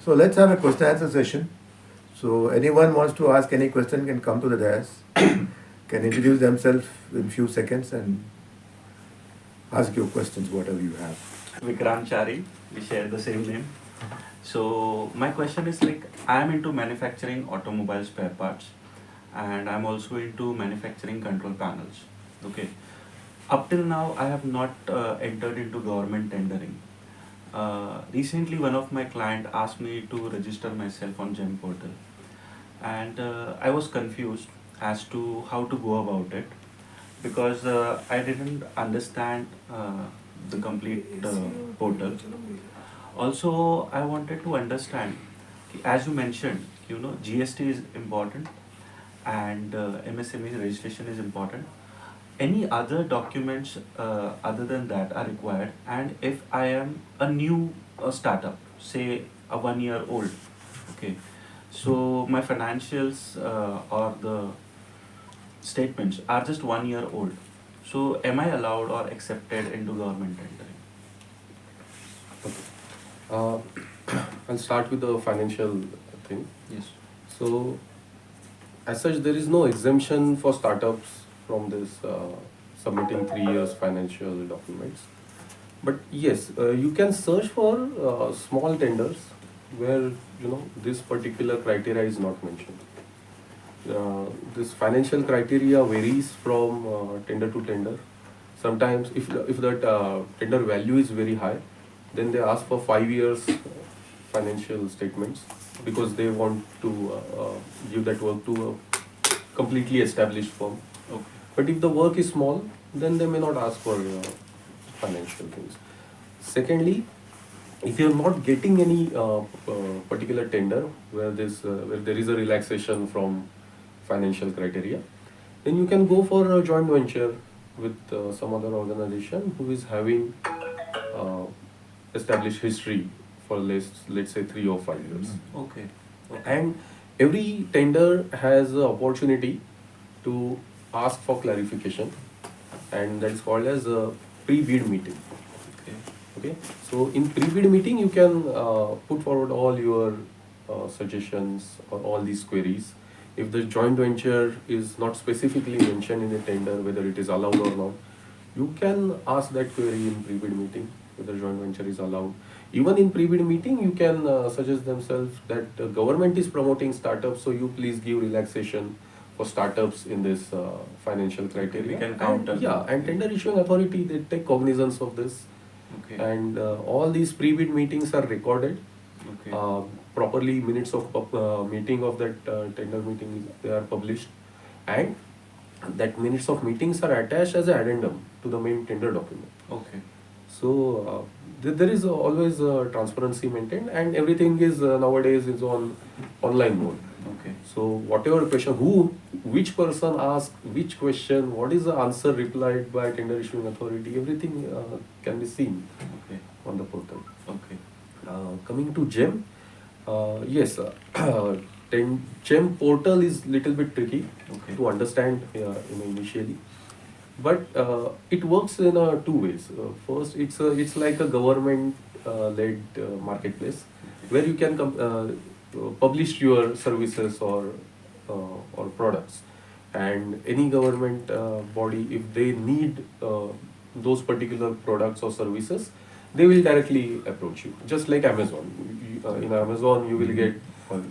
So let's have a question answer session. So anyone wants to ask any question can come to the dais, can introduce themselves in few seconds and ask your questions, whatever you have. Vikrant Chari, we share the same name. So my question is like I am into manufacturing automobile spare parts and I'm also into manufacturing control panels. Okay. Up till now I have not entered into government tendering. Recently one of my client asked me to register myself on GEM portal and I was confused as to how to go about it because I didn't understand the complete portal. Also, I wanted to understand, as you mentioned, GST is important and MSME registration is important. Any other documents other than that are required, and if I am a new startup, say a 1 year old, okay, so my financials or the statements are just 1 year old. So am I allowed or accepted into government tendering? Okay. Uh, I'll start with the financial thing. Yes. So, as such, there is no exemption for startups from this submitting 3 years financial documents. But yes, you can search for small tenders where this particular criteria is not mentioned. This financial criteria varies from tender to tender. Sometimes, if that tender value is very high, then they ask for 5 years financial statements because they want to give that work to a completely established firm. Okay. But if the work is small, then they may not ask for financial things. Secondly, if you're not getting any particular tender where there is a relaxation from financial criteria, then you can go for a joint venture with some other organization who is having uh, established history for let's say 3 or 5 years. Okay. Okay. And every tender has the opportunity to ask for clarification, and that's called as a pre-bid meeting. Okay. Okay, so in pre-bid meeting you can put forward all your suggestions or all these queries. If the joint venture is not specifically mentioned in the tender whether it is allowed or not, you can ask that query in pre-bid meeting whether joint venture is allowed. Even in pre-bid meeting you can suggest themselves that the government is promoting startups, so you please give relaxation for startups in this financial criteria. We can counter And, yeah, them. and tender issuing authority, they take cognizance of this, Okay. and all these pre-bid meetings are recorded. Okay. Properly minutes of meeting of that tender meeting they are published, and that minutes of meetings are attached as an addendum to the main tender document. Okay. So there is always transparency maintained, and everything is nowadays is on online mode. Okay. So whatever question, which person asked which question, what is the answer replied by tender issuing authority, everything can be seen Okay. on the portal. Okay. Coming to GEM, yes, GEM portal is little bit tricky Okay. to understand initially, but it works in two ways. First, it's like a government led marketplace where you can publish your services or products, and any government body, if they need those particular products or services, they will directly approach you, just like Amazon. In Amazon you will get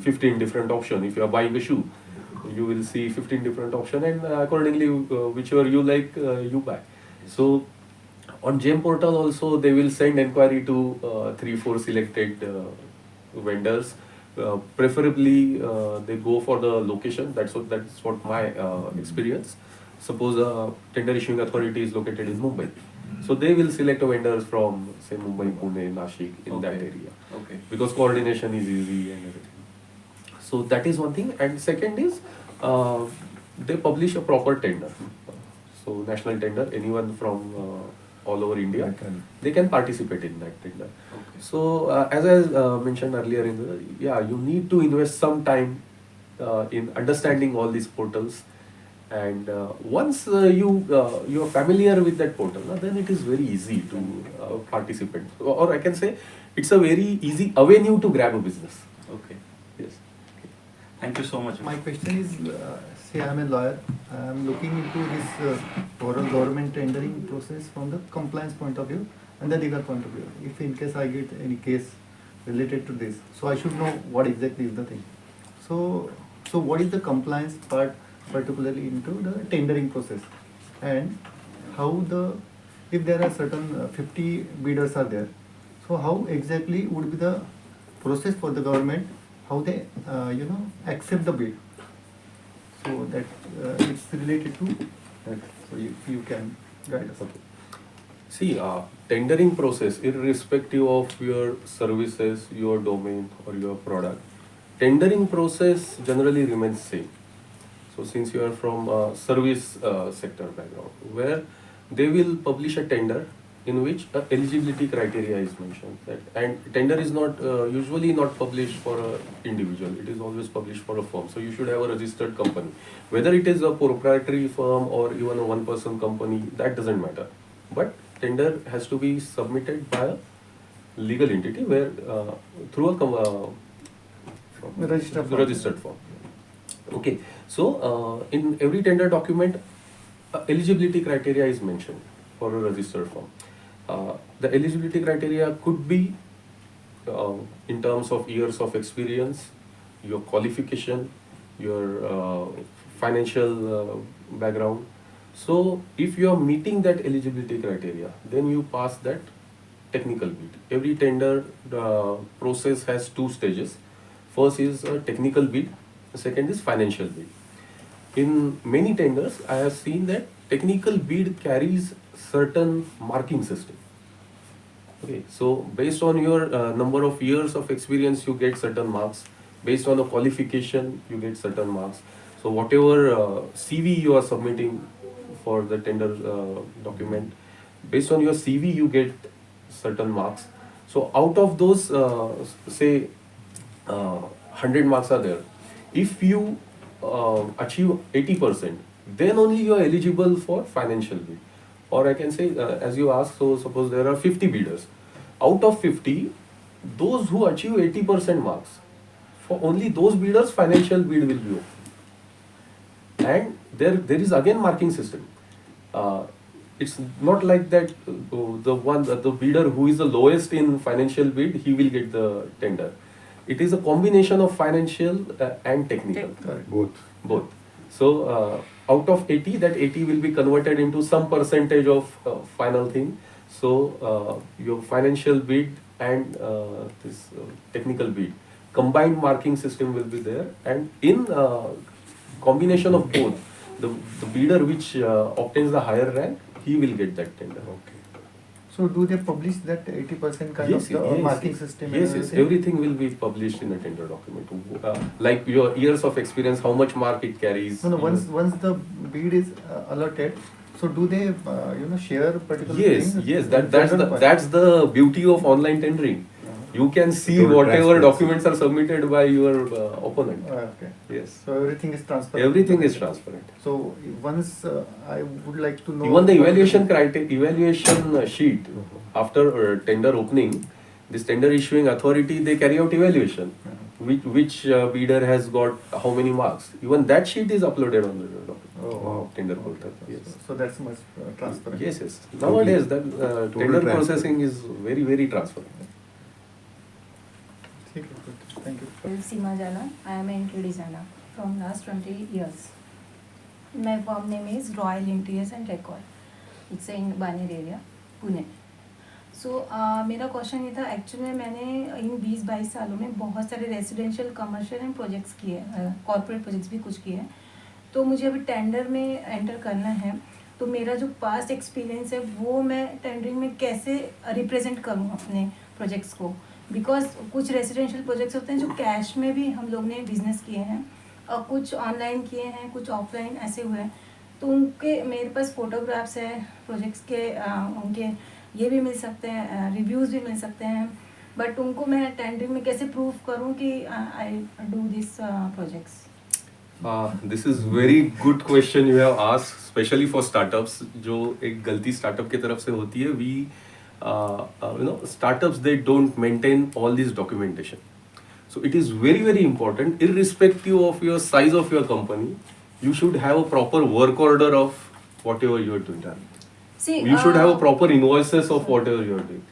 15 different options. If you are buying a shoe, you will see 15 different options, and accordingly whichever you like, you buy. So on GEM portal also they will send inquiry to 3 4 selected vendors. Preferably they go for the location. That's what my experience. Suppose a tender issuing authority is located in Mumbai, so they will select vendors from say Mumbai, Pune, Nashik, in that Okay. area, Okay. because coordination is easy and everything. So that is one thing. And second is they publish a proper tender. So national tender, anyone from all over India, they can participate in that tender. Okay. So as I mentioned earlier, you need to invest some time in understanding all these portals, And once you are familiar with that portal, then it is very easy to participate. Or I can say it's a very easy avenue to grab a business. Okay. Yes. Thank you so much. My question is, say I'm a lawyer, I'm looking into this overall government tendering process from the compliance point of view and the legal point of view. If in case I get any case related to this, so I should know what exactly is the thing. So what is the compliance part particularly into the tendering process, and how if there are certain 50 bidders are there, so how exactly would be the process for the government, how they accept the bid, so that it's related to that. So if you can guide us. Okay. See, tendering process, irrespective of your services, your domain, or your product, tendering process generally remains same. So, since you are from service sector background, where they will publish a tender in which eligibility criteria is mentioned, that, and tender is not usually not published for an individual; it is always published for a firm. So, you should have a registered company, whether it is a proprietary firm or even a one-person company. That doesn't matter, but tender has to be submitted by a legal entity where through a registered firm. Okay, so in every tender document, eligibility criteria is mentioned for a registered firm. The eligibility criteria could be in terms of years of experience, your qualification, your financial background. So, if you are meeting that eligibility criteria, then you pass that technical bid. Every tender process has two stages. First is a technical bid, the second is financial bid. In many tenders, I have seen that technical bid carries certain marking system. Okay, so based on your number of years of experience, you get certain marks. Based on the qualification, you get certain marks. So whatever CV you are submitting for the tender document, based on your CV, you get certain marks. So out of those, say, 100 marks are there. If you achieve 80%, then only you are eligible for financial bid. Or I can say, as you asked, so suppose there are 50 bidders. Out of 50, those who achieve 80% marks, for only those bidders, financial bid will be open. And there is again marking system. It's not like that the bidder who is the lowest in financial bid, he will get the tender. It is a combination of financial and technical. Both. So out of 80, that 80 will be converted into some percentage of final thing. So your financial bid and this technical bid, combined marking system will be there, and in combination of both, the bidder which obtains the higher rank, he will get that tender. Okay. So do they publish that 80% kind of the marking system? Yes, everything will be published in a tender document. Like your years of experience, how much mark it carries. No, once the bid is allotted, so do they share particular Yes, things? yes, that's the beauty of online tendering. You can see Total whatever transparency. documents are submitted by your opponent. Okay. Yes. So everything is transparent. Everything is transparent. So once I would like to know. Even the evaluation sheet after tender opening, this tender issuing authority, they carry out evaluation. Which bidder has got how many marks. Even that sheet is uploaded on the document. Oh, wow. Tender portal. Yes. So that's much transparent. Yes, yes. Nowadays, that tender transparent. processing is very, very transparent. Okay, good. Thank you. Seema Jala. I am an interior designer from last 20 years. My firm name is Royal Interiors and Decor. It's in Baner area, Pune. सो मेरा question ये था, actually मैंने इन 20-22 सालों में बहुत सारे residential, commercial and projects किए हैं, कॉर्पोरेट प्रोजेक्ट्स भी कुछ किए हैं. तो मुझे अभी टेंडर में एंटर करना है, तो मेरा जो पास्ट एक्सपीरियंस है वो मैं टेंडरिंग में कैसे रिप्रेजेंट करूँ अपने प्रोजेक्ट्स को. बिकॉज कुछ रेजिडेंशियल प्रोजेक्ट्स होते हैं जो कैश में भी हम लोग ने बिजनेस किए हैं, और कुछ ऑनलाइन किए हैं, कुछ ऑफलाइन ऐसे हुए हैं. तो उनके मेरे पास फोटोग्राफ्स है प्रोजेक्ट्स के, उनके ये भी मिल सकते हैं, रिव्यूज़ भी मिल सकते हैं, बट उनको मैं टेंडरिंग में कैसे प्रूव करूं कि I do this projects. This is very good question you have asked, especially for startups. जो एक गलती startup की तरफ से होती है, startups they don't maintain all this documentation. So it is very very important, irrespective of your size of your company, you should have a proper work order of whatever you are doing. See, You should have a proper invoices of whatever you are doing,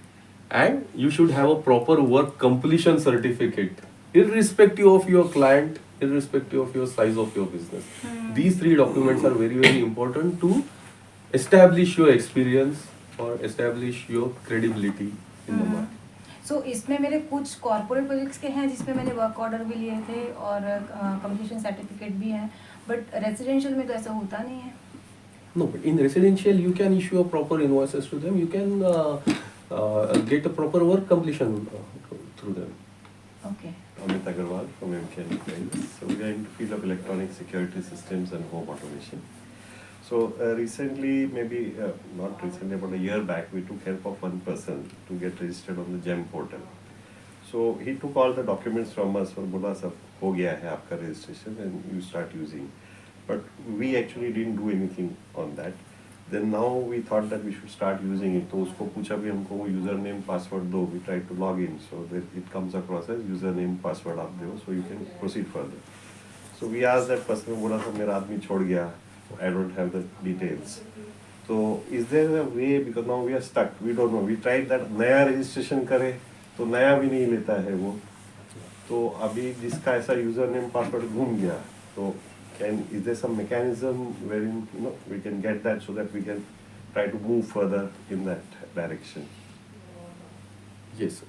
and you should have a proper work completion certificate, irrespective of your client, irrespective of your size of your business. These three documents are very very important to establish your experience or establish your credibility in the market. सो इसमें मेरे कुछ corporate projects के हैं जिसमें मैंने work order भी लिए थे और कंप्लीशन सर्टिफिकेट भी हैं, बट रेजिडेंशियल में तो ऐसा होता नहीं है. No, but in residential, you can issue a proper invoices to them. You can get a proper work completion through them. Okay. Amit Agarwal from MKN Friends. So we are into field of electronic security systems and home automation. So recently, maybe not recently, about a year back, we took help of one person to get registered on the GEM portal. So he took all the documents from us और बोला सब हो गया है आपका registration and you start using. But we actually didn't do anything on that. Then now we thought that we should start using it. तो उसको पूछा भी हमको वो username password दो. We tried to log in, so that it comes across as username password आप दो, so you can proceed further. So we asked that person, बोला था मेरा आदमी छोड़ गया. I don't have the details. So is there a way, because now we are stuck, we don't know. We tried that नया registration करे तो नया भी नहीं लेता है वो. तो अभी जिसका ऐसा username password घूम गया, तो is there some mechanism wherein we can get that so that we can try to move further in that direction? Yes.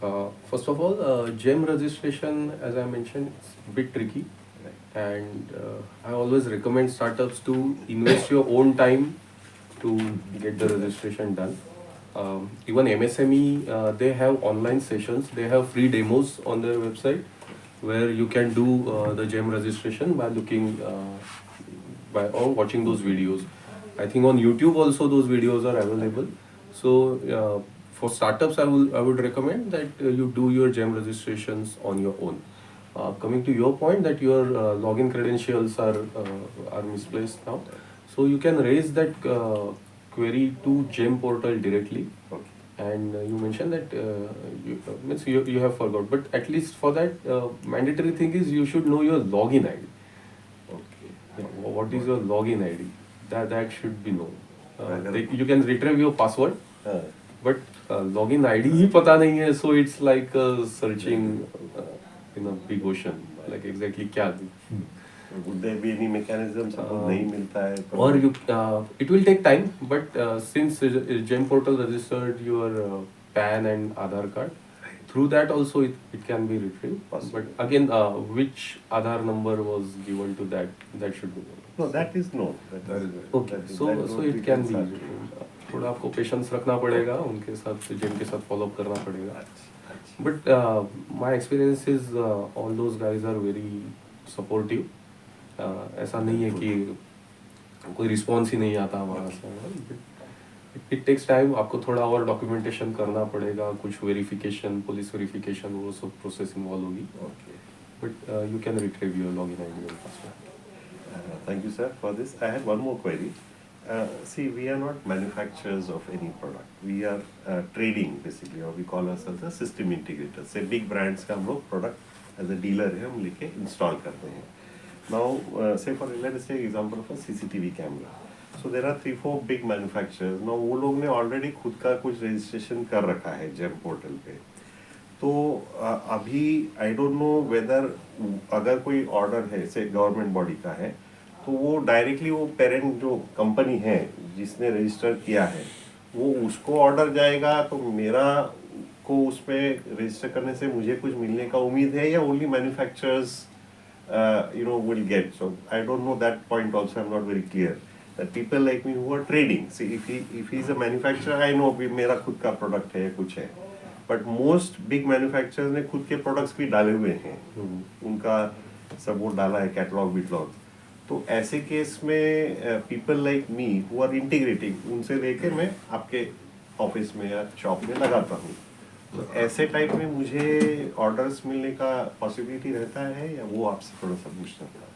First of all, GEM registration, as I mentioned, it's a bit tricky. And I always recommend startups to invest your own time to get the registration done. Even MSME, they have online sessions, they have free demos on their website where you can do the GEM registration by looking or watching those videos. I think on YouTube also those videos are available. So for startups, I would recommend that you do your GEM registrations on your own. Coming to your point that your login credentials are misplaced now, so you can raise that query to GEM portal directly. Okay. And you mentioned that you have forgot, but at least for that mandatory thing is you should know your login ID. Okay. Yeah, what is your login ID? That should be known. Right. You can retrieve your password, but login ID ही पता नहीं है, so it's like searching in a big ocean, like exactly क्या. Would there be any mechanism suppose नहीं मिलता है तो? Or you it will take time, but since GEM portal registered your PAN and Aadhaar card, through that also it can be retrieved. Possible. But again, which Aadhaar number was given to that should be known. No, that is known. That is Okay, so it can be retrieved. थोड़ा आपको patience रखना पड़ेगा, उनके साथ GEM के साथ follow up करना पड़ेगा. But my experience is all those guys are very supportive. ऐसा नहीं है कि कोई रिस्पॉन्स ही नहीं आता वहाँ से. इट टेक्स टाइम, आपको थोड़ा और डॉक्यूमेंटेशन करना पड़ेगा, कुछ वेरिफिकेशन, पुलिस वेरिफिकेशन, वो सब प्रोसेस इन्वॉल्व होगी. But you can retrieve your login ID and password. Thank you, sir, for this. I had one more query. See, we are not manufacturers of any product. We are trading basically, or we call ourselves a system integrator. Say big brands का हम लोग product as a dealer है, हम लेके install करते हैं. Now, say for let's take example of a CCTV camera. So there are 3-4 big manufacturers. Now वो लोग ने already खुद का कुछ registration कर रखा है GEM portal पे. तो अभी I don't know whether अगर कोई order है, say government body का है, तो वो डायरेक्टली वो पेरेंट जो कंपनी है जिसने रजिस्टर किया है वो उसको ऑर्डर जाएगा, तो मेरा को उसमें रजिस्टर करने से मुझे कुछ मिलने का उम्मीद है, या only manufacturers will get. So I don't know that point also. I am not very clear that people like me who are trading, see if he is a manufacturer, I know मेरा खुद का product है कुछ है, but most big manufacturers ने खुद के products भी डाले हुए हैं, उनका सब वो डाला है कैटलॉग विटलॉग. तो ऐसे केस में people like me who are integrating, उनसे लेके मैं आपके ऑफिस में या शॉप में लगाता हूँ. तो ऐसे टाइप में मुझे ऑर्डर्स मिलने का पॉसिबिलिटी रहता है, या वो आपसे थोड़ा सा पूछना पड़ा.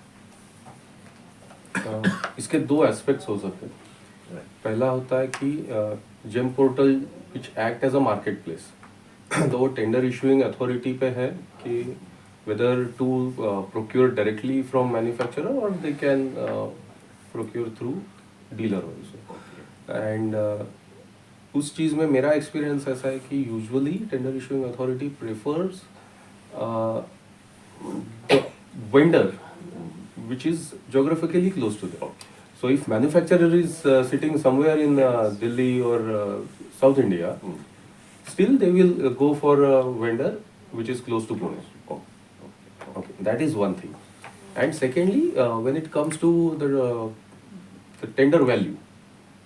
इसके दो एस्पेक्ट्स हो सकते हैं. पहला होता है कि GeM portal which act as a market place, तो वो टेंडर इशूइंग अथॉरिटी पे है कि whether to procure directly from manufacturer और they can procure through dealer also. And उस चीज़ में मेरा एक्सपीरियंस ऐसा है कि usually tender issuing authority prefers vendor which is geographically close to them. So if manufacturer is sitting somewhere in Delhi or South India, still they will go for a vendor which is close to Pune. Okay, that is one thing. And secondly, when it comes to the tender value,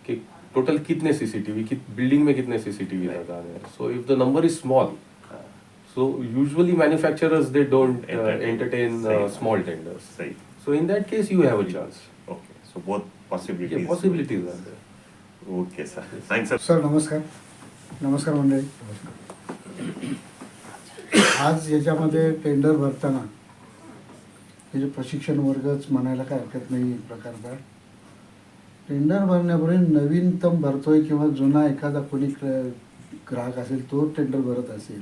कि total कितने CCTV, building में कितने CCTV लगा रहे हैं. So if the number is small, so usually manufacturers they don't entertain small tenders. Right. So in that case you have a chance. Okay. So both possibilities. Yeah, possibilities are there. Okay, sir. Thanks, sir. Sir नमस्कार मंडळी. आज याच्यामध्ये tender भरताना हे जे प्रशिक्षण वर्गच म्हणायला काय हरकत नाही एक प्रकारचा. टेंडर भरण्यापूर्वी नवीनतम भरतोय किंवा जुना एखादा कोणी ग्राहक असेल तो टेंडर भरत असेल,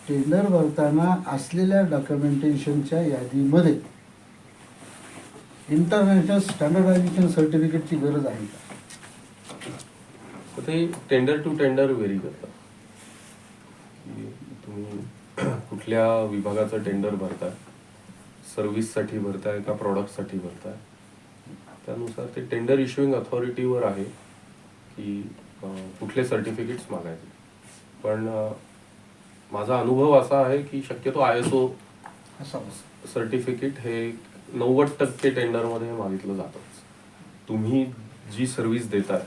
टेंडर भरताना असलेल्या डॉक्युमेंटेशनच्या यादीमध्ये इंटरनॅशनल स्टँडर्डायझेशन सर्टिफिकेटची गरज आहे का? तर ते टेंडर टू टेंडर व्हेरी करतात की तुम्ही कुठल्या विभागाचं टेंडर भरताय, सर्व्हिससाठी भरताय का प्रॉडक्टसाठी भरताय, त्यानुसार ते टेंडर इश्युइंग अथॉरिटीवर आहे की कुठले सर्टिफिकेट्स मागायचे. पण माझा अनुभव असा आहे की शक्यतो ISO सर्टिफिकेट हे 90% टेंडरमध्ये मागितलं जातंच. तुम्ही जी सर्व्हिस देताय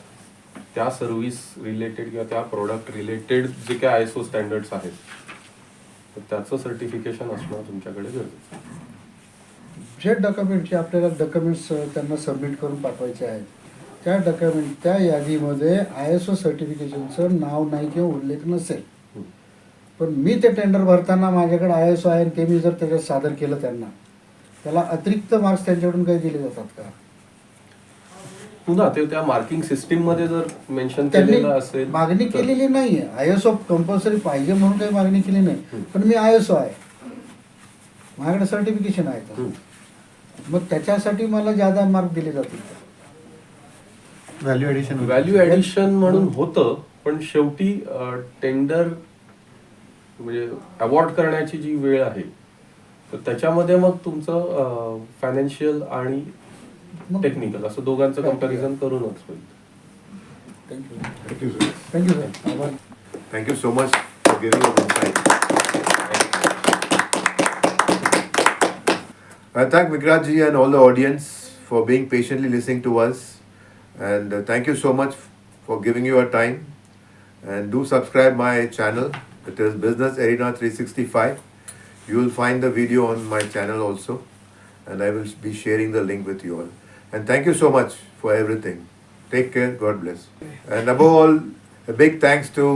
त्या सर्व्हिस रिलेटेड किंवा त्या प्रोडक्ट रिलेटेड जे काय ISO स्टँडर्ड्स आहेत तर त्याचं सर्टिफिकेशन असणं तुमच्याकडे गरजेचं आहे. जे डॉक्युमेंटचे आपल्याला डॉक्युमेंट्स त्यांना सबमिट करून पाठवायचे आहेत त्या डॉक्युमेंट त्या यादीमध्ये ISO सर्टिफिकेशनचं नाव नाही किंवा उल्लेख नसेल, पण मी ते टेंडर भरताना माझ्याकडे ISO आहे ते मी जर त्याच्यात सादर केलं त्यांना, त्याला अतिरिक्त मार्क्स त्यांच्याकडून काही दिले जातात का? पुन्हा ते त्या मार्किंग सिस्टीम मध्ये जर मेन्शन त्यांनी केलेलं असेल, मागणी केलेली नाहीये. ISO कंपल्सरी पाहिजे म्हणून काही मागणी केली नाही, पण मी ISO आहे, माझ्याकडे सर्टिफिकेशन आहे का? मग त्याच्यासाठी मला जादा मार्क दिले जातील. व्हॅल्यू ॲडिशन म्हणून होतं, पण शेवटी टेंडर म्हणजे अवॉर्ड करण्याची जी वेळ आहे तर त्याच्यामध्ये मग तुमचं फायनान्शियल आणि टेक्निकल असं दोघांचं कंपॅरिझन करूनच होईल. Thank you sir. Thank you so much for giving us insight. I thank Vikrant ji and all the audience for being patiently listening to us, and thank you so much for giving your time. And do subscribe my channel. It is Business Arena 365. You will find the video on my channel also, and I will be sharing the link with you all. And thank you so much for everything. Take care. God bless. And above all, a big thanks to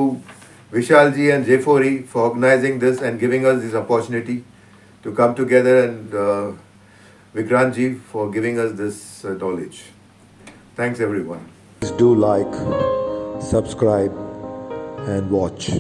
Vishal ji and J4E for organizing this and giving us this opportunity to come together, and Vikrant ji for giving us this knowledge. Thanks everyone. Please do like, subscribe and watch.